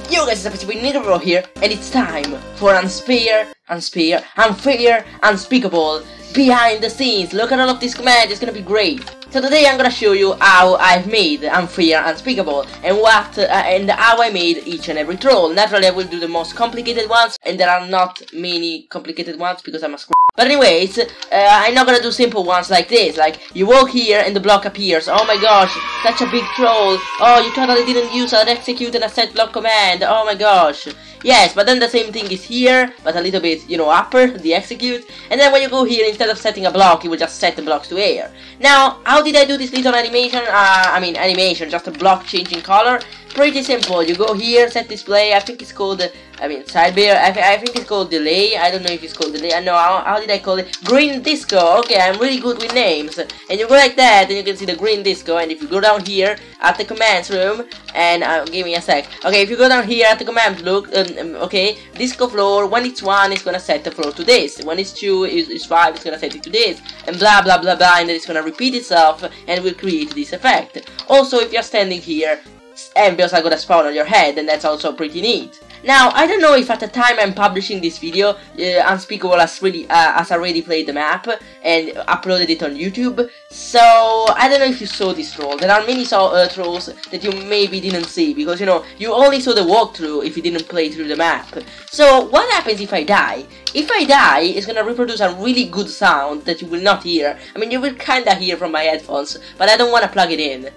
Yo guys, it's Unspeakable here, and it's time for Unfair, Unspeakable, behind the scenes. Look at all of these commands, it's gonna be great. So today I'm gonna show you how I've made Unfair, Unspeakable, and how I made each and every troll. Naturally I will do the most complicated ones, and there are not many complicated ones because I'm a screw. But anyways, I'm not gonna do simple ones like this, like you walk here and the block appears. Oh my gosh, such a big troll. Oh, you totally didn't use an execute and a set block command. Oh my gosh. Yes, but then the same thing is here, but a little bit, you know, upper, the execute. And then when you go here, instead of setting a block, you will just set the blocks to air. Now, how did I do this little animation? Animation, just a block changing color. Pretty simple. You go here, set display. I think it's called, sidebar. I think it's called delay. I don't know if it's called delay. No, how did I call it? Green disco. Okay, I'm really good with names. And you go like that, and you can see the green disco. And if you go down here at the commands room, and give me a sec. Okay, if you go down here at the command look, okay, disco floor. When it's 1, it's gonna set the floor to this. When it's 2, it's 5, it's gonna set it to this, and blah blah blah blah. And then it's gonna repeat itself, and will create this effect. Also, if you're standing here, embryos are gonna spawn on your head, and that's also pretty neat. Now, I don't know if at the time I'm publishing this video, Unspeakable has already played the map and uploaded it on YouTube, so I don't know if you saw this troll. There are many trolls that you maybe didn't see, because, you know, you only saw the walkthrough if you didn't play through the map. So, what happens if I die? If I die, it's gonna reproduce a really good sound that you will not hear. I mean, you will kinda hear from my headphones, but I don't wanna plug it in.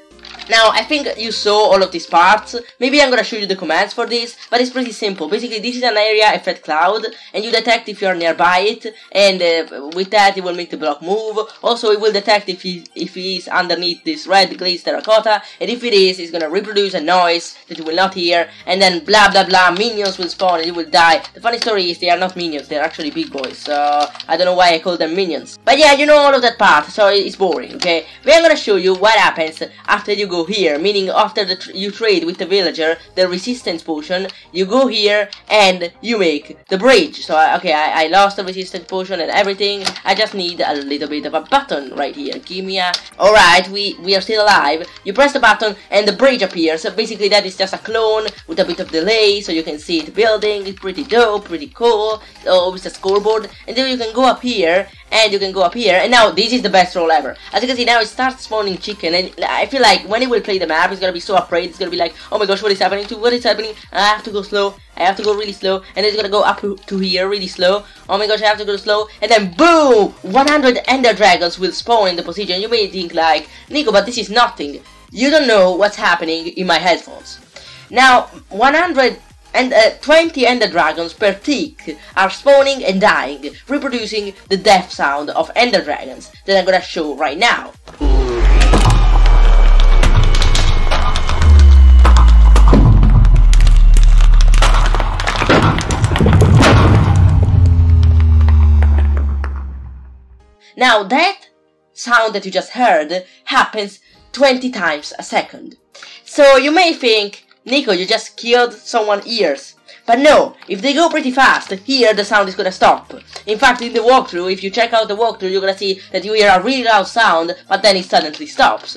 Now, I think you saw all of these parts. Maybe I'm gonna show you the commands for this, but it's pretty simple. Basically, this is an area effect cloud, and you detect if you're nearby it, and with that, it will make the block move. Also, it will detect if he is underneath this red glazed terracotta, and if it is, it's gonna reproduce a noise that you will not hear, and then blah blah blah, minions will spawn and you will die. The funny story is they are not minions, they're actually big boys, so I don't know why I call them minions. But yeah, you know all of that part, so it's boring, okay? But I'm gonna show you what happens after you go here, meaning after you trade with the villager the resistance potion, you go here and you make the bridge. So okay, I lost the resistance potion and everything. I just need a little bit of a button right here. Give me a... Alright, we are still alive. You press the button and the bridge appears. So basically that is just a clone with a bit of delay, so you can see it building. It's pretty dope, pretty cool. Oh, it's a scoreboard. And then you can go up here, and you can go up here, and now this is the best roll ever. As you can see, now it starts spawning chicken, and I feel like when it will play the map, it's gonna be so afraid. It's gonna be like, oh my gosh, what is happening? What is happening? I have to go slow. I have to go really slow, and it's gonna go up to here really slow. Oh my gosh, I have to go slow, and then boom! 100 ender dragons will spawn in the position. You may think like, Nico, but this is nothing. You don't know what's happening in my headphones. Now, 20 ender dragons per tick are spawning and dying, reproducing the death sound of ender dragons that I'm gonna show right now. Now that sound that you just heard happens 20 times a second. So you may think, Nico, you just killed someone's ears. But no, if they go pretty fast, here the sound is gonna stop. In fact, in the walkthrough, if you check out the walkthrough, you're gonna see that you hear a really loud sound, but then it suddenly stops.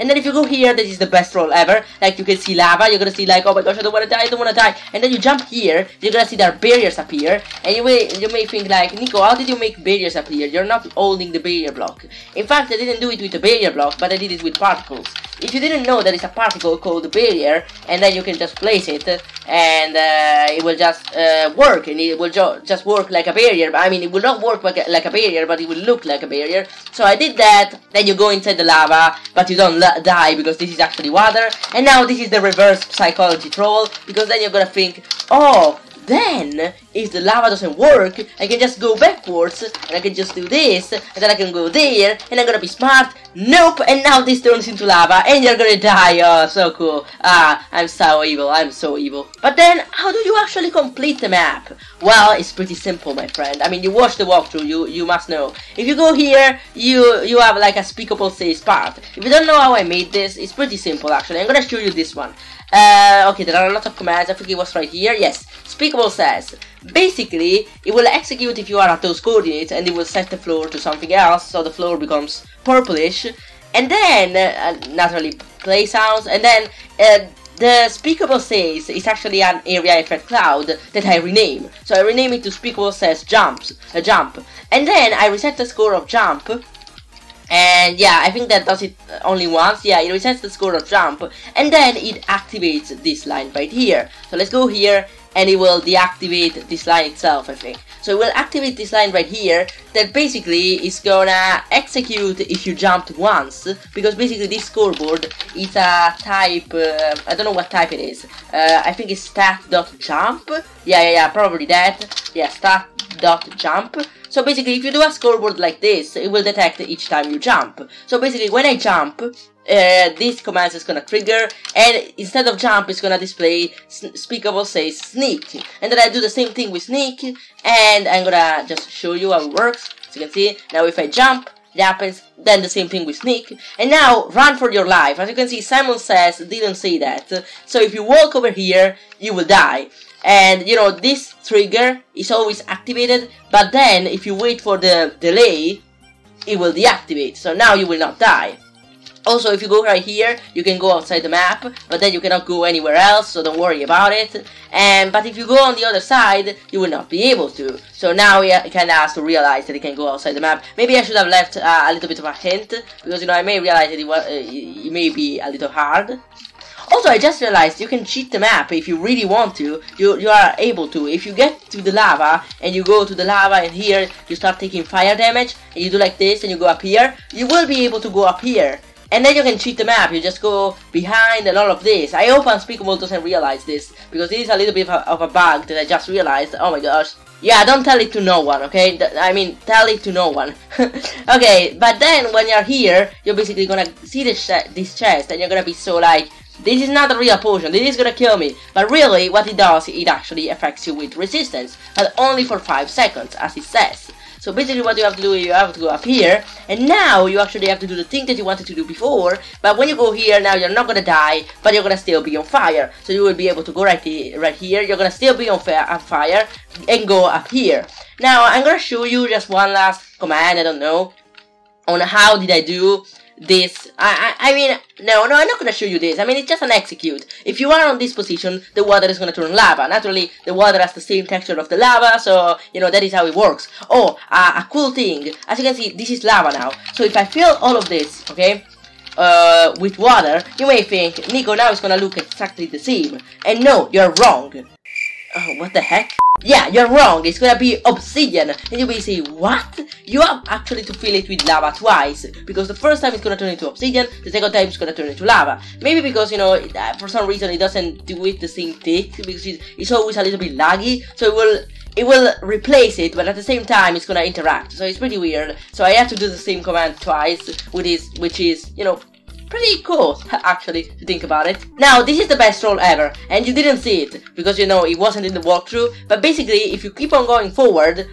And then if you go here, this is the best roll ever. Like, you can see lava, you're gonna see like, oh my gosh, I don't wanna die, I don't wanna die. And then you jump here, you're gonna see there are barriers appear. And you may think like, Nico, how did you make barriers appear? You're not holding the barrier block. In fact, I didn't do it with the barrier block, but I did it with particles. If you didn't know, there is a particle called the barrier, and then you can just place it, and it will just work, and it will just work like a barrier. I mean, it will not work like a barrier, but it will look like a barrier. So I did that, then you go inside the lava, but you don't die, because this is actually water. And now this is the reverse psychology troll, because then you're gonna think, oh, then, if the lava doesn't work, I can just go backwards, and I can just do this, and then I can go there, and I'm gonna be smart. Nope, and now this turns into lava, and you're gonna die. Oh, so cool. I'm so evil, I'm so evil. But then, how do you actually complete the map? Well, it's pretty simple, my friend. I mean, you watch the walkthrough, you must know. If you go here, you have like a Unspeakable says part. If you don't know how I made this, it's pretty simple actually. I'm gonna show you this one. Okay, there are a lot of commands. I think it was right here. Yes, Unspeakable says, basically, it will execute if you are at those coordinates, and it will set the floor to something else, so the floor becomes purplish, and then, naturally, play sounds, and then, the Unspeakable says is actually an area effect cloud that I rename. So I rename it to Unspeakable says jump. And then I reset the score of jump. And yeah, I think that does it only once. Yeah, it resets the score of jump. And then it activates this line right here. So let's go here, and it will deactivate this line itself, I think. So it will activate this line right here that basically is gonna execute if you jumped once, because basically this scoreboard is a type, I don't know what type it is. I think it's stat.jump. Yeah, probably that. Yeah, stat.jump. So basically, if you do a scoreboard like this, it will detect each time you jump. So basically, when I jump, this command is gonna trigger, and instead of jump, it's gonna display Unspeakable says sneak. And then I do the same thing with sneak, and I'm gonna just show you how it works. As you can see, now if I jump, it happens, then the same thing with sneak. And now, run for your life. As you can see, Simon says, didn't say that. So if you walk over here, you will die. And you know, this trigger is always activated, but then if you wait for the delay, it will deactivate. So now you will not die. Also, if you go right here, you can go outside the map, but then you cannot go anywhere else, so don't worry about it. But if you go on the other side, you will not be able to. So now he kinda has to realize that he can go outside the map. Maybe I should have left a little bit of a hint, because you know, I may realize that it may be a little hard. Also, I just realized you can cheat the map if you really want to. You are able to. If you get to the lava and you go to the lava and here you start taking fire damage and you do like this and you go up here, you will be able to go up here. And then you can cheat the map, you just go behind and all of this. I hope Unspeakable doesn't realize this, because this is a little bit of a bug that I just realized. Oh my gosh. Yeah, don't tell it to no one, okay? I mean, tell it to no one. Okay, but then when you're here, you're basically gonna see this chest and you're gonna be so like, this is not a real potion, this is gonna kill me. But really, what it does, it actually affects you with resistance, but only for 5 seconds, as it says. So basically what you have to do is you have to go up here, and now you actually have to do the thing that you wanted to do before, but when you go here, now you're not gonna die, but you're gonna still be on fire. So you will be able to go right here, you're gonna still be on fire, and go up here. Now, I'm gonna show you just one last command, I don't know, on how did I do this. I mean, no, I'm not gonna show you this. I mean, it's just an execute. If you are on this position, the water is gonna turn lava. Naturally, the water has the same texture of the lava, so, you know, that is how it works. Oh, a cool thing. As you can see, this is lava now. So if I fill all of this, okay, with water, you may think, Nico, now it's gonna look exactly the same. And no, you're wrong. Oh, what the heck? Yeah, you're wrong, it's gonna be obsidian. And you may say, what? You have actually to fill it with lava twice, because the first time it's gonna turn into obsidian, the second time it's gonna turn into lava. Maybe because, you know, for some reason it doesn't do it the same tick, because it's always a little bit laggy, so it will replace it, but at the same time it's gonna interact. So it's pretty weird. So I have to do the same command twice, which is, you know, pretty cool, actually, to think about it. Now, this is the best roll ever, and you didn't see it, because, you know, it wasn't in the walkthrough, but basically, if you keep on going forward,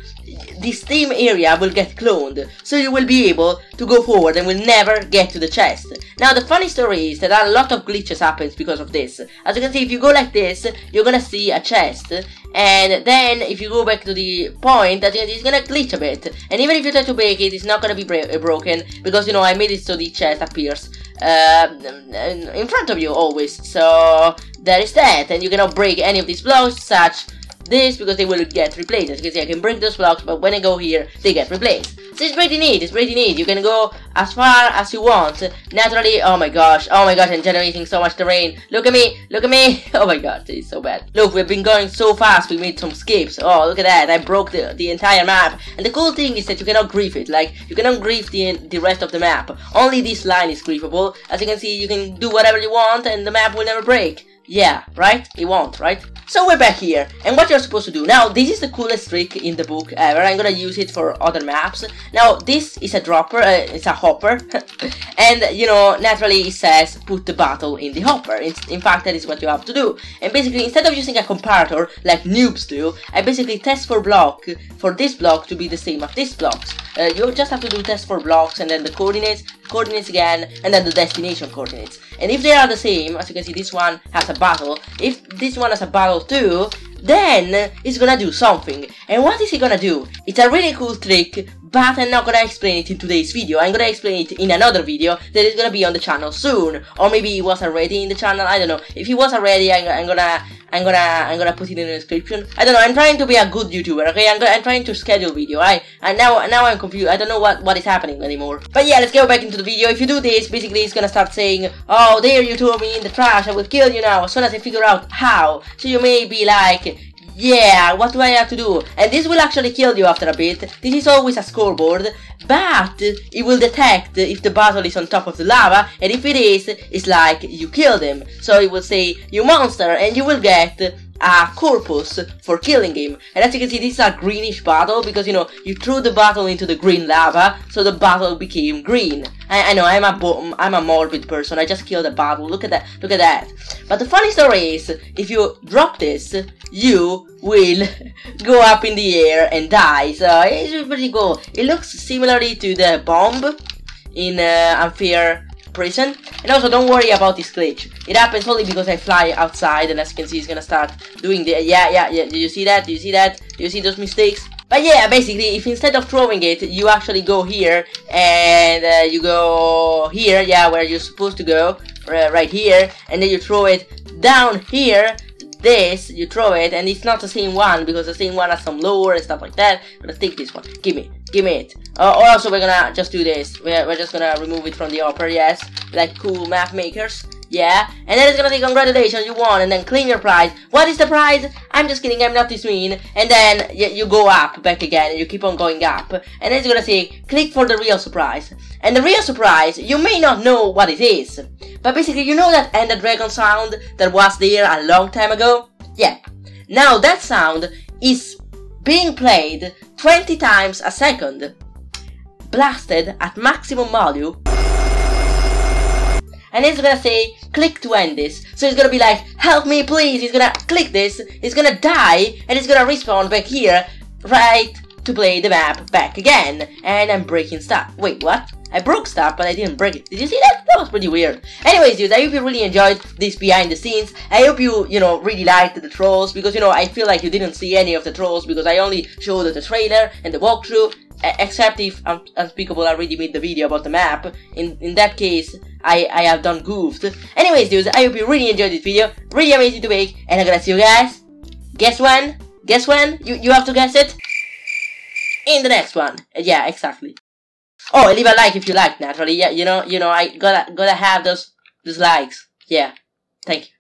this same area will get cloned, so you will be able to go forward and will never get to the chest. Now, the funny story is that a lot of glitches happens because of this. As you can see, if you go like this, you're gonna see a chest, and then if you go back to the point, it's gonna glitch a bit. And even if you try to break it, it's not gonna be broken, because, you know, I made it so the chest appears in front of you always. So there is that, and you cannot break any of these blocks such this, because they will get replaced. As you can see, I can break those blocks, but when I go here, they get replaced. So it's pretty neat, You can go as far as you want. Naturally, oh my gosh, I'm generating so much terrain. Look at me, oh my god, this is so bad. Look, we've been going so fast, we made some skips. Oh, look at that, I broke the entire map. And the cool thing is that you cannot grief it, like, you cannot grief the rest of the map. Only this line is griefable. As you can see, you can do whatever you want, and the map will never break. Yeah, right? It won't, right? So we're back here, and what you're supposed to do. Now, this is the coolest trick in the book ever. I'm gonna use it for other maps. Now, this is a dropper, it's a hopper. And, you know, naturally it says, put the bottle in the hopper. In fact, that is what you have to do. And basically, instead of using a comparator, like noobs do, I basically test for this block to be the same as this block. You just have to do test for blocks, and then the coordinates again, and then the destination coordinates. And if they are the same, as you can see, this one has a bottle. If this one has a bottle too, then it's gonna do something. And what is it gonna do? It's a really cool trick, but I'm not gonna explain it in today's video. I'm gonna explain it in another video that is gonna be on the channel soon, or maybe it was already in the channel. I don't know. If it was already, I'm gonna put it in the description. I don't know. I'm trying to be a good YouTuber. Okay, I'm trying to schedule video. And now I'm confused. I don't know what is happening anymore. But yeah, let's go back into the video. If you do this, basically it's gonna start saying, "Oh, there you threw me in the trash. I will kill you now as soon as I figure out how." So you may be like, yeah, what do I have to do? And this will actually kill you after a bit. This is always a scoreboard, but it will detect if the bottle is on top of the lava, and if it is, it's like you killed him. So it will say, "You monster," and you will get a corpus for killing him. And as you can see, this is a greenish bottle because, you know, you threw the bottle into the green lava, so the bottle became green. I know, I'm a morbid person. I just killed a bottle. Look at that, look at that. But the funny story is, if you drop this, you will go up in the air and die. So it's pretty cool. It looks similarly to the bomb in Unfair Prison. And also, don't worry about this glitch. It happens only because I fly outside, and as you can see, it's gonna start doing the yeah. Do you see that? Do you see that? Do you see those mistakes? But yeah, basically, if instead of throwing it, you actually go here, and you go here, yeah, where you're supposed to go, right here, and then you throw it down here, this, you throw it, and it's not the same one, because the same one has some lower and stuff like that. Let's take this one. Give me it. Also, we're gonna just do this. We're just gonna remove it from the upper, yes, like cool map makers. Yeah, and then it's gonna say, "Congratulations, you won," and then claim your prize. What is the prize? I'm just kidding, I'm not this mean. And then you go up, back again, and you keep on going up. And then it's gonna say, "Click for the real surprise." And the real surprise, you may not know what it is. But basically, you know that Ender Dragon sound that was there a long time ago? Yeah. Now that sound is being played 20 times a second. Blasted at maximum volume. And it's gonna say, "Click to end this." So it's gonna be like, "Help me please." He's gonna click this, he's gonna die, and it's gonna respawn back here, right, to play the map back again. And I'm breaking stuff. Wait, what? I broke stuff, but I didn't break it. Did you see that? That was pretty weird. Anyways, dudes, I hope you really enjoyed this behind the scenes. I hope you, really liked the trolls, because, I feel like you didn't see any of the trolls, because I only showed the trailer and the walkthrough, except if Unspeakable already made the video about the map. In that case, I have done goofed. Anyways, dudes, I hope you really enjoyed this video. Really amazing to make, and I'm gonna see you guys. Guess when? Guess when? You have to guess it? In the next one. Yeah, exactly. Oh, leave a like if you like, naturally. Yeah, I gotta have those likes. Yeah. Thank you.